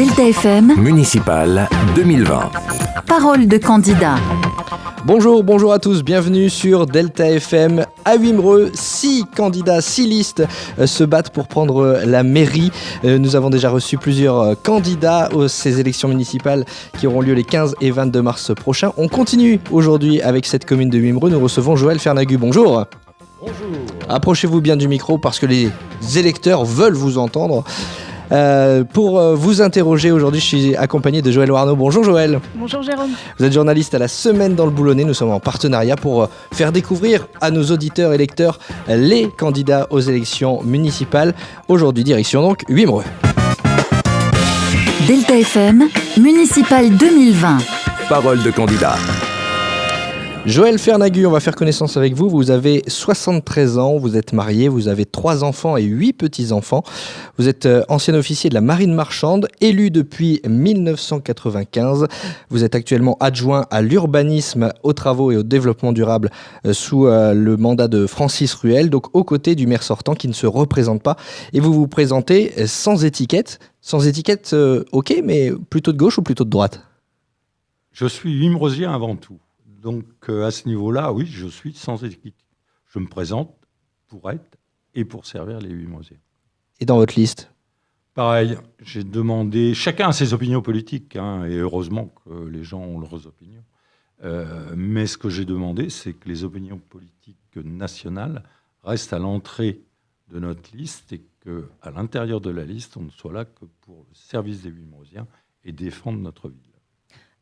Delta FM, Municipal 2020. parole de candidat. Bonjour à tous, bienvenue sur Delta FM. À Wimereux, 6 candidats, 6 listes se battent pour prendre la mairie. Nous avons déjà reçu plusieurs candidats aux ces élections municipales qui auront lieu les 15 et 22 mars prochains. On continue aujourd'hui avec cette commune de Wimereux. Nous recevons Joël Fernagu. Bonjour. Bonjour. Approchez-vous bien du micro parce que les électeurs veulent vous entendre. Pour vous interroger aujourd'hui, je suis accompagné de Joël Warneau. Bonjour Joël. Bonjour Jérôme. Vous êtes journaliste à la Semaine dans le Boulonnais. Nous sommes en partenariat pour faire découvrir à nos auditeurs et lecteurs les candidats aux élections municipales. Aujourd'hui, direction donc Wimereux. Delta FM, municipal 2020. Parole de candidat. Joël Fernagu, on va faire connaissance avec vous. Vous avez 73 ans, vous êtes marié, vous avez 3 enfants et 8 petits-enfants. Vous êtes ancien officier de la marine marchande, élu depuis 1995. Vous êtes actuellement adjoint à l'urbanisme, aux travaux et au développement durable sous le mandat de Francis Ruel, donc aux côtés du maire sortant qui ne se représente pas. Et vous vous présentez sans étiquette. Sans étiquette, ok, mais plutôt de gauche ou plutôt de droite ? Je suis wimereusien avant tout. Donc, à ce niveau-là, oui, je suis sans étiquette. Je me présente pour être et pour servir les Wimreusiens. Et dans votre liste ? Pareil, j'ai demandé... Chacun a ses opinions politiques, hein, et heureusement que les gens ont leurs opinions. Mais ce que j'ai demandé, c'est que les opinions politiques nationales restent à l'entrée de notre liste et qu'à l'intérieur de la liste, on ne soit là que pour le service des Wimreusiens et défendre notre ville.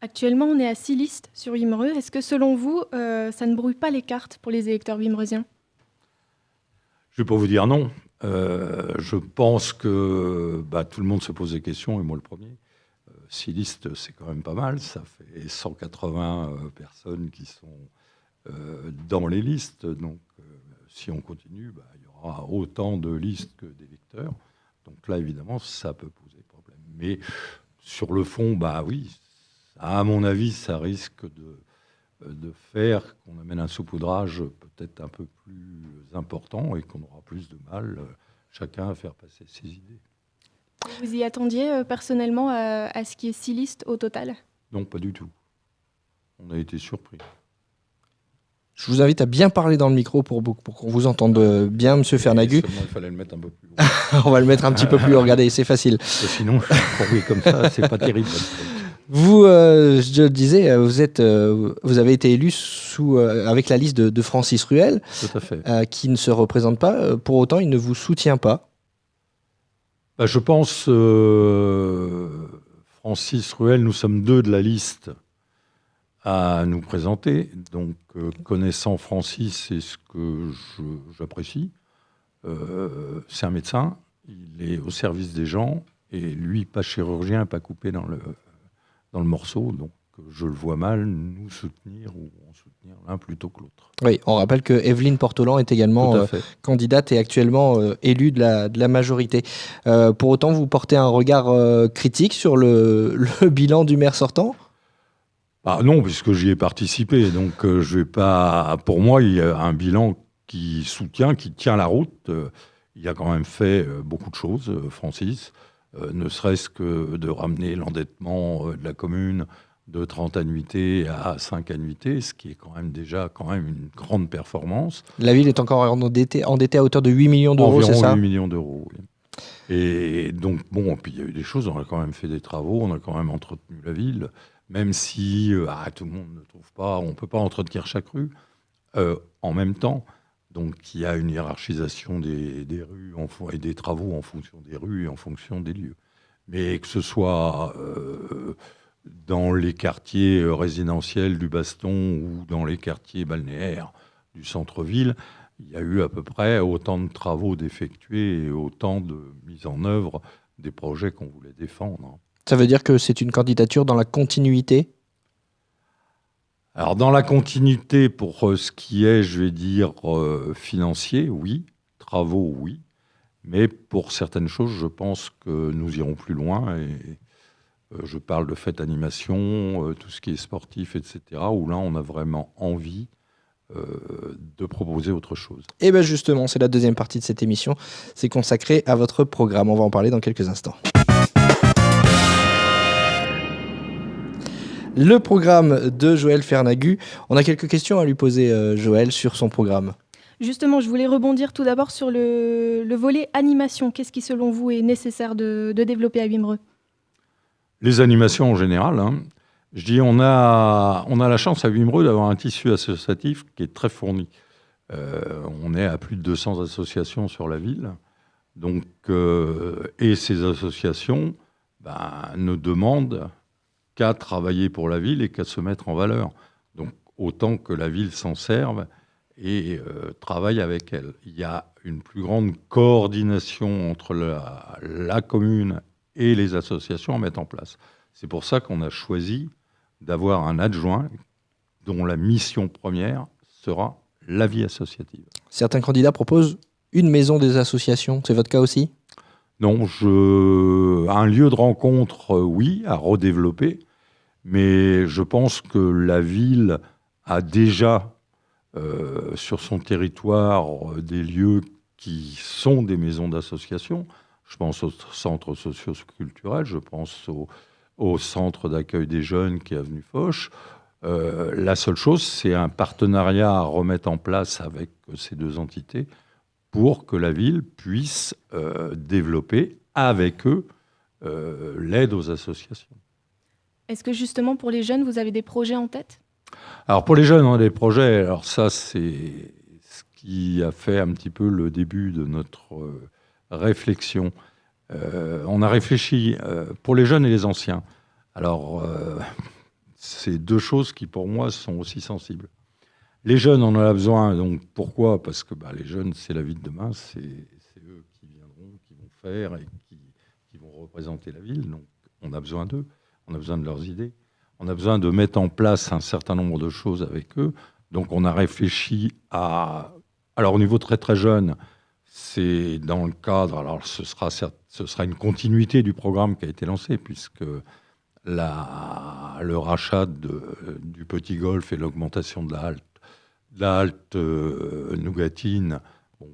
Actuellement, on est à 6 listes sur Wimereux. Est-ce que selon vous, ça ne brouille pas les cartes pour les électeurs wimereusiens ? Je ne vais pas vous dire non. Je pense que tout le monde se pose des questions, et moi le premier. 6 listes, c'est quand même pas mal. Ça fait 180 personnes qui sont dans les listes. Donc, si on continue, il y aura autant de listes que d'électeurs. Donc là, évidemment, ça peut poser problème. Mais sur le fond, oui, à mon avis, ça risque de faire qu'on amène un saupoudrage peut-être un peu plus important et qu'on aura plus de mal, chacun, à faire passer ses idées. Vous y attendiez personnellement à ce qu'il y ait 6 listes au total ? Non, pas du tout. On a été surpris. Je vous invite à bien parler dans le micro pour qu'on vous entende bien, Monsieur Fernagu. Seulement, il fallait le mettre un peu plus haut. On va le mettre un petit peu plus haut, regardez, c'est facile. Sinon, je suis courbé comme ça, c'est pas terrible. Vous, je le disais, vous avez été élu avec la liste de Francis Ruel, Tout à fait. qui ne se représente pas. Pour autant, il ne vous soutient pas. Je pense, Francis Ruel, nous sommes 2 de la liste à nous présenter. Donc, connaissant Francis, c'est ce que j'apprécie. C'est un médecin, il est au service des gens, et lui, pas chirurgien, pas coupé dans le morceau. Donc, je le vois mal nous soutenir ou en soutenir l'un plutôt que l'autre. Oui, on rappelle que Evelyne Portolan est également candidate et actuellement élue de la majorité. Pour autant, vous portez un regard critique sur le bilan du maire sortant ? Non, puisque j'y ai participé. Donc, je vais pas. Pour moi, il y a un bilan qui soutient, qui tient la route. Il a quand même fait beaucoup de choses, Francis. Ne serait-ce que de ramener l'endettement de la commune de 30 annuités à 5 annuités, ce qui est quand même déjà une grande performance. La ville est encore endettée à hauteur de 8 millions d'euros, c'est ça ? Environ 8 millions d'euros, oui. Et donc, puis il y a eu des choses, on a quand même fait des travaux, on a quand même entretenu la ville, même si tout le monde ne trouve pas, on ne peut pas entretenir chaque rue en même temps. Donc, il y a une hiérarchisation des rues et des travaux en fonction des rues et en fonction des lieux. Mais que ce soit dans les quartiers résidentiels du Baston ou dans les quartiers balnéaires du centre-ville, il y a eu à peu près autant de travaux d'effectués et autant de mise en œuvre des projets qu'on voulait défendre. Ça veut dire que c'est une candidature dans la continuité ? Alors, dans la continuité, pour ce qui est, je vais dire, financier, oui. Travaux, oui. Mais pour certaines choses, je pense que nous irons plus loin. Et je parle de fêtes animation, tout ce qui est sportif, etc., où là, on a vraiment envie de proposer autre chose. Et bien justement, c'est la deuxième partie de cette émission. C'est consacré à votre programme. On va en parler dans quelques instants. Le programme de Joël Fernagu. On a quelques questions à lui poser, Joël, sur son programme. Justement, je voulais rebondir tout d'abord sur le volet animation. Qu'est-ce qui, selon vous, est nécessaire de développer à Wimereux ? Les animations en général. Je dis, on a la chance à Wimereux d'avoir un tissu associatif qui est très fourni. On est à plus de 200 associations sur la ville. Donc, et ces associations ne demandent qu'à travailler pour la ville et qu'à se mettre en valeur. Donc, autant que la ville s'en serve et travaille avec elle. Il y a une plus grande coordination entre la commune et les associations à mettre en place. C'est pour ça qu'on a choisi d'avoir un adjoint dont la mission première sera la vie associative. Certains candidats proposent une maison des associations. C'est votre cas aussi ? Non, un lieu de rencontre, oui, à redévelopper, mais je pense que la ville a déjà sur son territoire des lieux qui sont des maisons d'association. Je pense au centre socio-culturel, je pense au centre d'accueil des jeunes qui est avenue Foch. La seule chose, c'est un partenariat à remettre en place avec ces deux entités pour que la ville puisse développer avec eux l'aide aux associations. Est-ce que justement pour les jeunes, vous avez des projets en tête ? Alors pour les jeunes, on a des projets. Alors ça, c'est ce qui a fait un petit peu le début de notre réflexion. On a réfléchi pour les jeunes et les anciens. Alors, c'est deux choses qui, pour moi, sont aussi sensibles. Les jeunes, on en a besoin. Donc, pourquoi ? Parce que les jeunes, c'est la vie de demain. C'est eux qui viendront, qui vont faire et qui vont représenter la ville. Donc, on a besoin d'eux. On a besoin de leurs idées. On a besoin de mettre en place un certain nombre de choses avec eux. Donc, on a réfléchi à... Alors, au niveau très, très jeune, c'est dans le cadre... Alors, ce sera une continuité du programme qui a été lancé, puisque le rachat du petit golf et l'augmentation de la halte Nougatine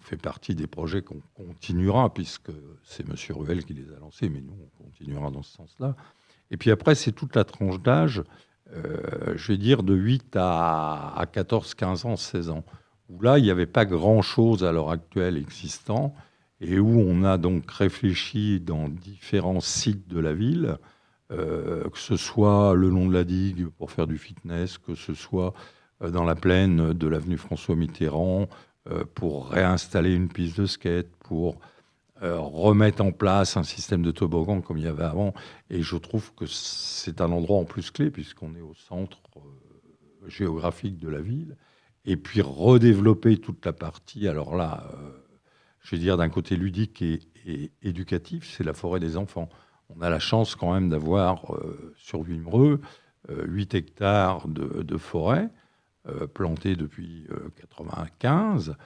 fait partie des projets qu'on continuera, puisque c'est M. Ruel qui les a lancés, mais nous, on continuera dans ce sens-là. Et puis après, c'est toute la tranche d'âge, je vais dire de 8 à 14, 15 ans, 16 ans, où là, il n'y avait pas grand-chose à l'heure actuelle existant, et où on a donc réfléchi dans différents sites de la ville, que ce soit le long de la digue pour faire du fitness, que ce soit dans la plaine de l'avenue François Mitterrand, pour réinstaller une piste de skate, pour remettre en place un système de toboggan comme il y avait avant. Et je trouve que c'est un endroit en plus clé, puisqu'on est au centre géographique de la ville. Et puis redévelopper toute la partie, alors là, je vais dire d'un côté ludique et éducatif, c'est la forêt des enfants. On a la chance quand même d'avoir sur Wimereux 8 hectares de forêt plantée depuis 1995,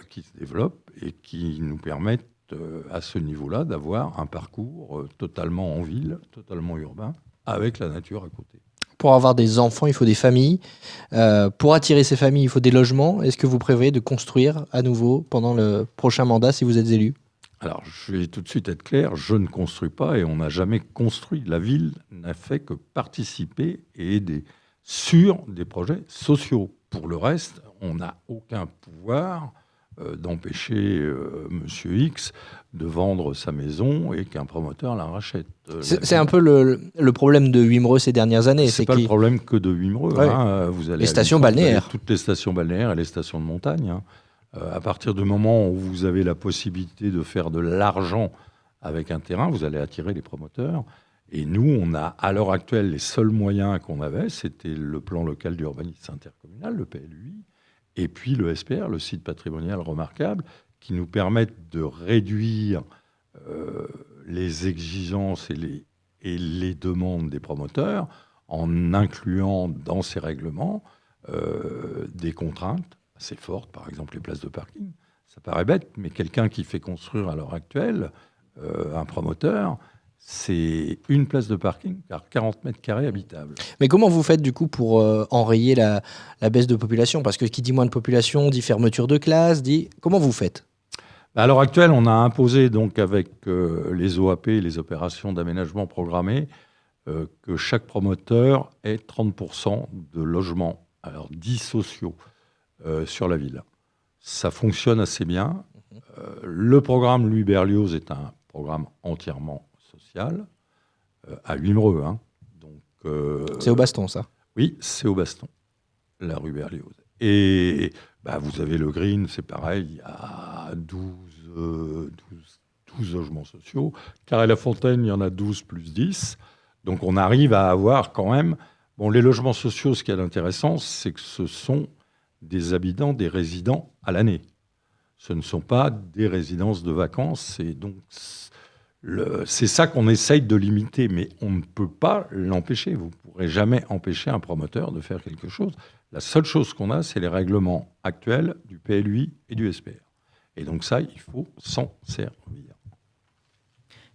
qui se développent et qui nous permettent à ce niveau-là d'avoir un parcours totalement en ville, totalement urbain, avec la nature à côté. Pour avoir des enfants, il faut des familles. Pour attirer ces familles, il faut des logements. Est-ce que vous prévoyez de construire à nouveau pendant le prochain mandat si vous êtes élu ? Alors, je vais tout de suite être clair, je ne construis pas et on n'a jamais construit. La ville n'a fait que participer et aider sur des projets sociaux. Pour le reste, on n'a aucun pouvoir d'empêcher Monsieur X de vendre sa maison et qu'un promoteur la rachète. C'est un peu le problème de Wimereux ces dernières années. C'est pas le problème que de Wimereux. Ouais. Vous allez les stations balnéaires. Toutes les stations balnéaires et les stations de montagne. À partir du moment où vous avez la possibilité de faire de l'argent avec un terrain, vous allez attirer les promoteurs. Et nous, on a à l'heure actuelle les seuls moyens qu'on avait, c'était le plan local d'urbanisme intercommunal, le PLUI, et puis le SPR, le site patrimonial remarquable, qui nous permettent de réduire les exigences et les demandes des promoteurs en incluant dans ces règlements des contraintes assez fortes, par exemple les places de parking. Ça paraît bête, mais quelqu'un qui fait construire à l'heure actuelle un promoteur, c'est une place de parking par 40 mètres carrés habitables. Mais comment vous faites du coup pour enrayer la baisse de population ? Parce que qui dit moins de population dit fermeture de classes, dit... Comment vous faites ? À l'heure actuelle, on a imposé donc avec les OAP, les opérations d'aménagement programmé, que chaque promoteur ait 30% de logements, alors dits sociaux, sur la ville. Ça fonctionne assez bien. Le programme Louis Berlioz est un programme entièrement social, à Wimereux. Hein. Donc, C'est au Baston, ça. oui, c'est au Baston, la rue Berlioz. Et vous avez le Green, c'est pareil, il y a 12 logements sociaux. Carré-la-Fontaine, il y en a 12 plus 10. Donc on arrive à avoir quand même... Bon, les logements sociaux, ce qui est intéressant, c'est que ce sont des habitants, des résidents à l'année. Ce ne sont pas des résidences de vacances. Et donc, c'est ça qu'on essaye de limiter. Mais on ne peut pas l'empêcher. Vous ne pourrez jamais empêcher un promoteur de faire quelque chose. La seule chose qu'on a, c'est les règlements actuels du PLUI et du SPR. Et donc ça, il faut s'en servir.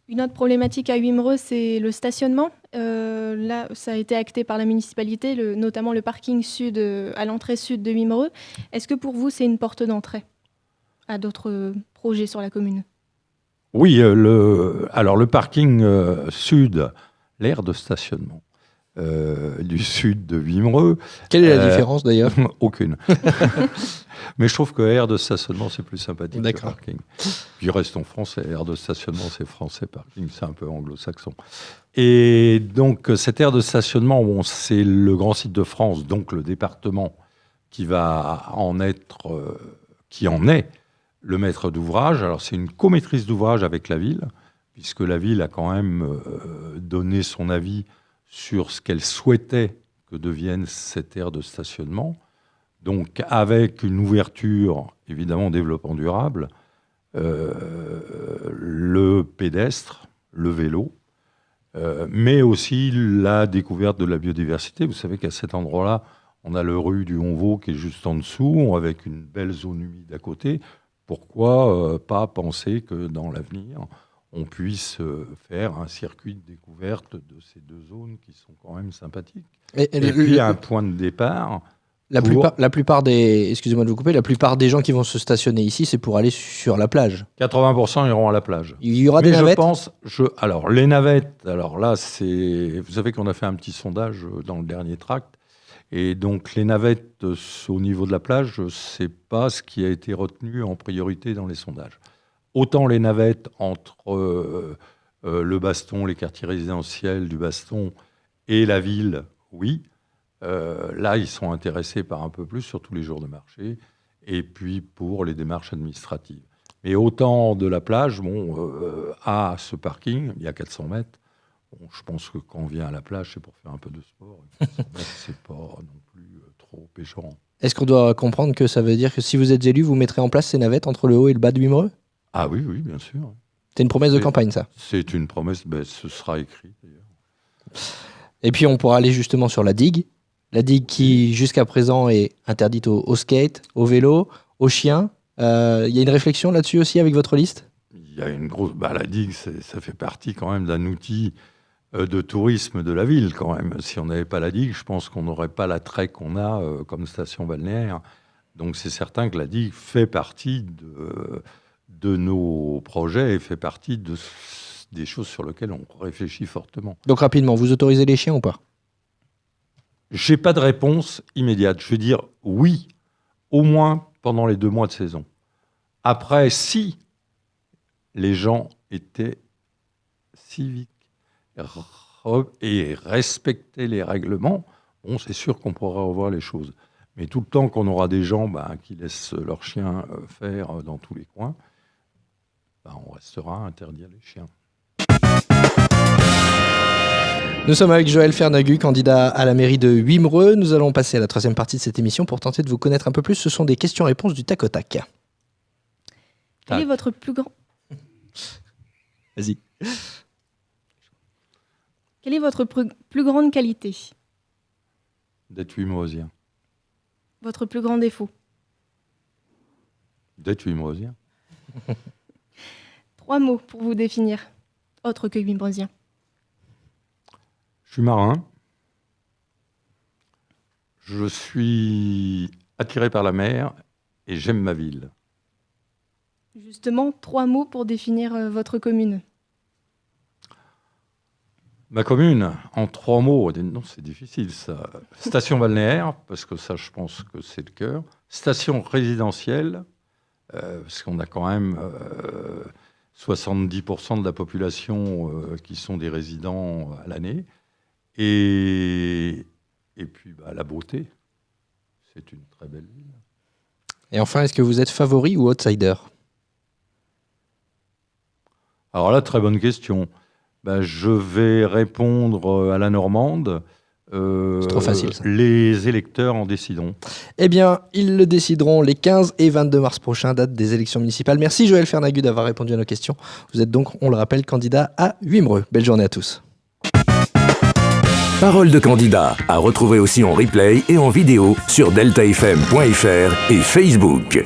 Une autre problématique à Wimereux, c'est le stationnement. Là, ça a été acté par la municipalité, notamment le parking sud, à l'entrée sud de Wimereux. Est-ce que pour vous, c'est une porte d'entrée à d'autres projets sur la commune? Oui, alors le parking sud, l'aire de stationnement du sud de Wimereux. Quelle est la différence d'ailleurs? Aucune. Mais je trouve que aire de stationnement, c'est plus sympathique que parking. Puis restons français, aire de stationnement, c'est français, parking, c'est un peu anglo-saxon. Et donc, cette aire de stationnement, bon, c'est le grand site de France, donc le département qui va en être, qui en est le maître d'ouvrage. Alors, c'est une co-maîtrise d'ouvrage avec la ville, puisque la ville a quand même donné son avis sur ce qu'elle souhaitait que devienne cette aire de stationnement. Donc, avec une ouverture, évidemment, au développement durable, le pédestre, le vélo, mais aussi la découverte de la biodiversité. Vous savez qu'à cet endroit-là, on a le rue du Honvaux qui est juste en dessous, avec une belle zone humide à côté. Pourquoi pas penser que dans l'avenir, on puisse faire un circuit de découverte de ces deux zones qui sont quand même sympathiques. Et puis, un point de départ... La plupart des gens qui vont se stationner ici, c'est pour aller sur la plage. 80% iront à la plage. Il y aura des navettes. Alors, les navettes, alors là, vous savez qu'on a fait un petit sondage dans le dernier tract. Et donc, les navettes au niveau de la plage, c'est pas ce qui a été retenu en priorité dans les sondages. Autant les navettes entre le Baston, les quartiers résidentiels du Baston et la ville, oui. Là, ils sont intéressés par un peu plus, surtout les jours de marché, et puis pour les démarches administratives. Mais autant de la plage, à ce parking, il y a 400 mètres. Bon, je pense que quand on vient à la plage, c'est pour faire un peu de sport. 400 mètres, c'est pas non plus trop péchorant. Est-ce qu'on doit comprendre que ça veut dire que si vous êtes élu, vous mettrez en place ces navettes entre le haut et le bas de Wimereux? Ah oui, bien sûr. C'est une promesse de campagne, ça? C'est une promesse, ce sera écrit d'ailleurs. Et puis on pourra aller justement sur la digue. La digue qui, jusqu'à présent, est interdite au skate, au vélo, aux chiens. Il y a une réflexion là-dessus aussi avec votre liste? Il y a une grosse... la digue, ça fait partie quand même d'un outil de tourisme de la ville quand même. Si on n'avait pas la digue, je pense qu'on n'aurait pas l'attrait qu'on a comme station balnéaire. Donc c'est certain que la digue fait partie de nos projets et fait partie des choses sur lesquelles on réfléchit fortement. Donc rapidement, vous autorisez les chiens ou pas? J'ai pas de réponse immédiate. Je veux dire oui, au moins pendant les 2 mois de saison. Après, si les gens étaient civiques et respectaient les règlements, c'est sûr qu'on pourra revoir les choses. Mais tout le temps qu'on aura des gens qui laissent leurs chiens faire dans tous les coins, on restera à interdire les chiens. Nous sommes avec Joël Fernagu, candidat à la mairie de Wimereux. Nous allons passer à la 3e partie de cette émission pour tenter de vous connaître un peu plus. Ce sont des questions-réponses du tac au tac. Quel est votre plus grand... Vas-y. Quelle est votre plus grande qualité? D'être wimereusien. Votre plus grand défaut? D'être wimereusien. 3 mots pour vous définir, autre que wimereusien. Je suis marin. Je suis attiré par la mer et j'aime ma ville. Justement, 3 mots pour définir votre commune. Ma commune, en 3 mots, non, c'est difficile ça. Station balnéaire, parce que ça, je pense que c'est le cœur. Station résidentielle, parce qu'on a quand même 70% de la population qui sont des résidents à l'année. Et puis la beauté, c'est une très belle ville. Et enfin, est-ce que vous êtes favori ou outsider? Alors là, très bonne question. Je vais répondre à la normande. C'est trop facile, ça. Les électeurs en décideront. Eh bien, ils le décideront les 15 et 22 mars prochains, date des élections municipales. Merci Joël Fernagu d'avoir répondu à nos questions. Vous êtes donc, on le rappelle, candidat à Wimereux. Belle journée à tous. Parole de candidat à retrouver aussi en replay et en vidéo sur deltafm.fr et Facebook.